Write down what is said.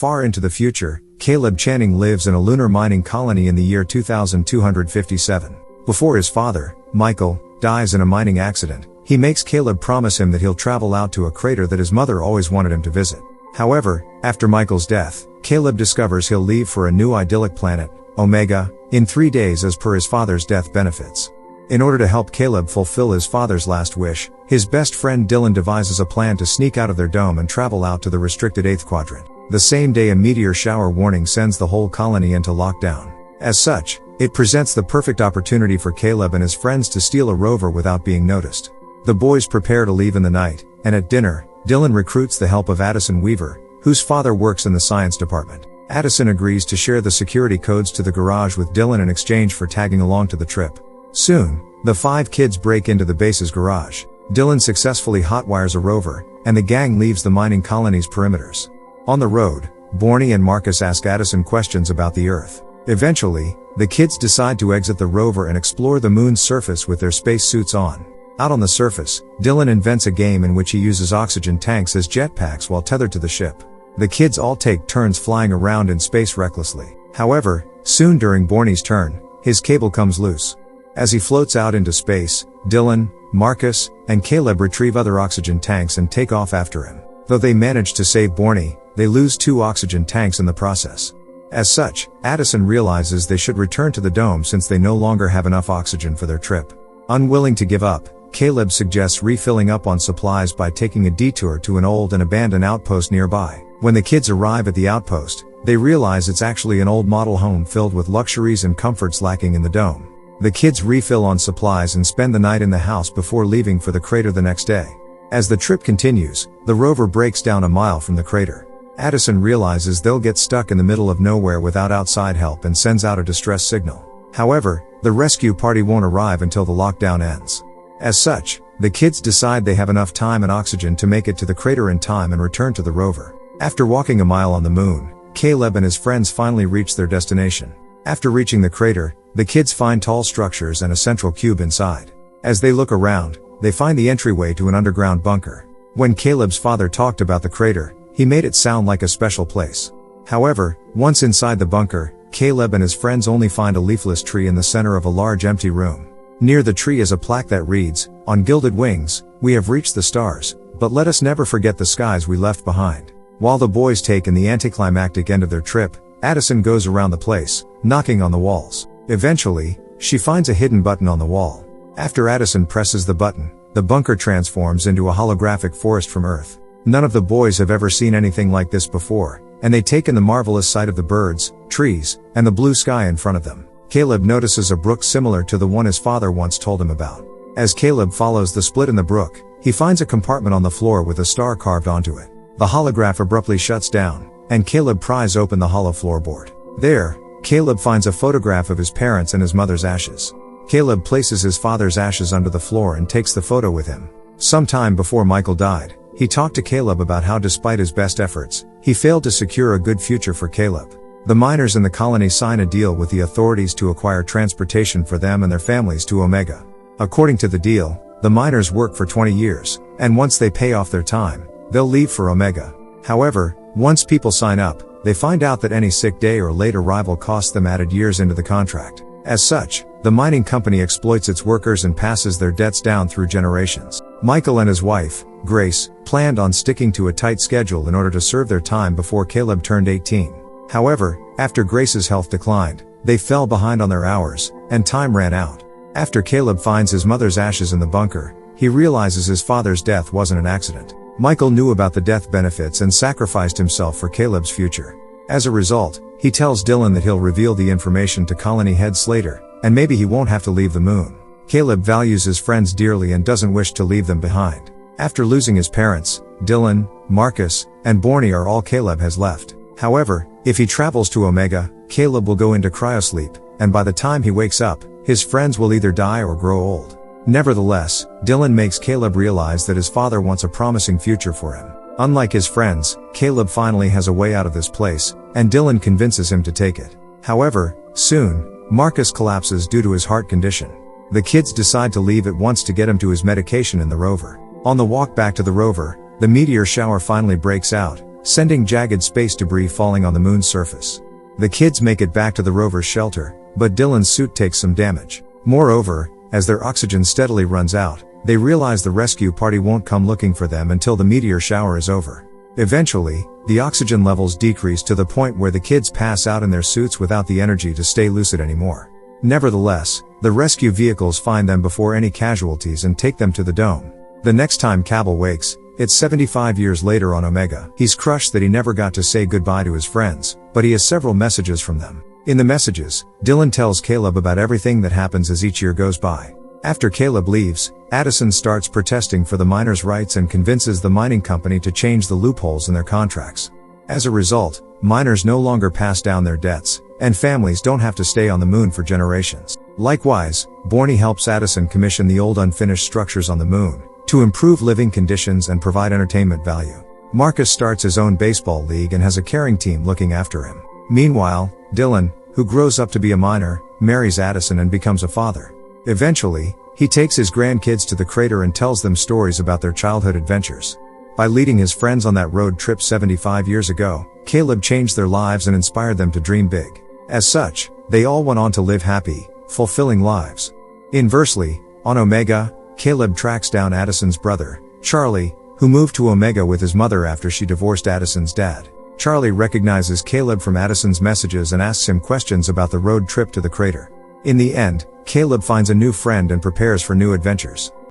Far into the future, Caleb Channing lives in a lunar mining colony in the year 2257. Before his father, Michael, dies in a mining accident, he makes Caleb promise him that he'll travel out to a crater that his mother always wanted him to visit. However, after Michael's death, Caleb discovers he'll leave for a new idyllic planet, Omega, in 3 days as per his father's death benefits. In order to help Caleb fulfill his father's last wish, his best friend Dylan devises a plan to sneak out of their dome and travel out to the restricted 8th quadrant. The same day a meteor shower warning sends the whole colony into lockdown. As such, it presents the perfect opportunity for Caleb and his friends to steal a rover without being noticed. The boys prepare to leave in the night, and at dinner, Dylan recruits the help of Addison Weaver, whose father works in the science department. Addison agrees to share the security codes to the garage with Dylan in exchange for tagging along to the trip. Soon, the 5 kids break into the base's garage. Dylan successfully hotwires a rover, and the gang leaves the mining colony's perimeters. On the road, Borny and Marcus ask Addison questions about the Earth. Eventually, the kids decide to exit the rover and explore the moon's surface with their space suits on. Out on the surface, Dylan invents a game in which he uses oxygen tanks as jetpacks while tethered to the ship. The kids all take turns flying around in space recklessly. However, soon during Borny's turn, his cable comes loose. As he floats out into space, Dylan, Marcus, and Caleb retrieve other oxygen tanks and take off after him. Though they manage to save Borny, they lose 2 oxygen tanks in the process. As such, Addison realizes they should return to the dome since they no longer have enough oxygen for their trip. Unwilling to give up, Caleb suggests refilling up on supplies by taking a detour to an old and abandoned outpost nearby. When the kids arrive at the outpost, they realize it's actually an old model home filled with luxuries and comforts lacking in the dome. The kids refill on supplies and spend the night in the house before leaving for the crater the next day. As the trip continues, the rover breaks down a mile from the crater. Addison realizes they'll get stuck in the middle of nowhere without outside help and sends out a distress signal. However, the rescue party won't arrive until the lockdown ends. As such, the kids decide they have enough time and oxygen to make it to the crater in time and return to the rover. After walking a mile on the moon, Caleb and his friends finally reach their destination. After reaching the crater, the kids find tall structures and a central cube inside. As they look around, they find the entryway to an underground bunker. When Caleb's father talked about the crater, he made it sound like a special place. However, once inside the bunker, Caleb and his friends only find a leafless tree in the center of a large empty room. Near the tree is a plaque that reads, "On gilded wings, we have reached the stars, but let us never forget the skies we left behind." While the boys take in the anticlimactic end of their trip, Addison goes around the place, knocking on the walls. Eventually, she finds a hidden button on the wall. After Addison presses the button, the bunker transforms into a holographic forest from Earth. None of the boys have ever seen anything like this before, and they take in the marvelous sight of the birds, trees, and the blue sky in front of them. Caleb notices a brook similar to the one his father once told him about. As Caleb follows the split in the brook, he finds a compartment on the floor with a star carved onto it. The holograph abruptly shuts down, and Caleb pries open the hollow floorboard. There, Caleb finds a photograph of his parents and his mother's ashes. Caleb places his father's ashes under the floor and takes the photo with him. Sometime before Michael died, he talked to Caleb about how despite his best efforts, he failed to secure a good future for Caleb. The miners in the colony sign a deal with the authorities to acquire transportation for them and their families to Omega. According to the deal, the miners work for 20 years, and once they pay off their time, they'll leave for Omega. However, once people sign up, they find out that any sick day or late arrival costs them added years into the contract. As such, the mining company exploits its workers and passes their debts down through generations. Michael and his wife, Grace, planned on sticking to a tight schedule in order to serve their time before Caleb turned 18. However, after Grace's health declined, they fell behind on their hours, and time ran out. After Caleb finds his mother's ashes in the bunker, he realizes his father's death wasn't an accident. Michael knew about the death benefits and sacrificed himself for Caleb's future. As a result, he tells Dylan that he'll reveal the information to colony head Slater, and maybe he won't have to leave the moon. Caleb values his friends dearly and doesn't wish to leave them behind. After losing his parents, Dylan, Marcus, and Borny are all Caleb has left. However, if he travels to Omega, Caleb will go into cryosleep, and by the time he wakes up, his friends will either die or grow old. Nevertheless, Dylan makes Caleb realize that his father wants a promising future for him. Unlike his friends, Caleb finally has a way out of this place, and Dylan convinces him to take it. However, soon, Marcus collapses due to his heart condition. The kids decide to leave at once to get him to his medication in the rover. On the walk back to the rover, the meteor shower finally breaks out, sending jagged space debris falling on the moon's surface. The kids make it back to the rover's shelter, but Dylan's suit takes some damage. Moreover, as their oxygen steadily runs out, they realize the rescue party won't come looking for them until the meteor shower is over. Eventually, the oxygen levels decrease to the point where the kids pass out in their suits without the energy to stay lucid anymore. Nevertheless, the rescue vehicles find them before any casualties and take them to the dome. The next time Cabell wakes, it's 75 years later on Omega. He's crushed that he never got to say goodbye to his friends, but he has several messages from them. In the messages, Dylan tells Caleb about everything that happens as each year goes by. After Caleb leaves, Addison starts protesting for the miners' rights and convinces the mining company to change the loopholes in their contracts. As a result, miners no longer pass down their debts, and families don't have to stay on the moon for generations. Likewise, Borney helps Addison commission the old unfinished structures on the moon, to improve living conditions and provide entertainment value. Marcus starts his own baseball league and has a caring team looking after him. Meanwhile, Dylan, who grows up to be a miner, marries Addison and becomes a father. Eventually, he takes his grandkids to the crater and tells them stories about their childhood adventures. By leading his friends on that road trip 75 years ago, Caleb changed their lives and inspired them to dream big. As such, they all went on to live happy, fulfilling lives. Inversely, on Omega, Caleb tracks down Addison's brother, Charlie, who moved to Omega with his mother after she divorced Addison's dad. Charlie recognizes Caleb from Addison's messages and asks him questions about the road trip to the crater. In the end, Caleb finds a new friend and prepares for new adventures.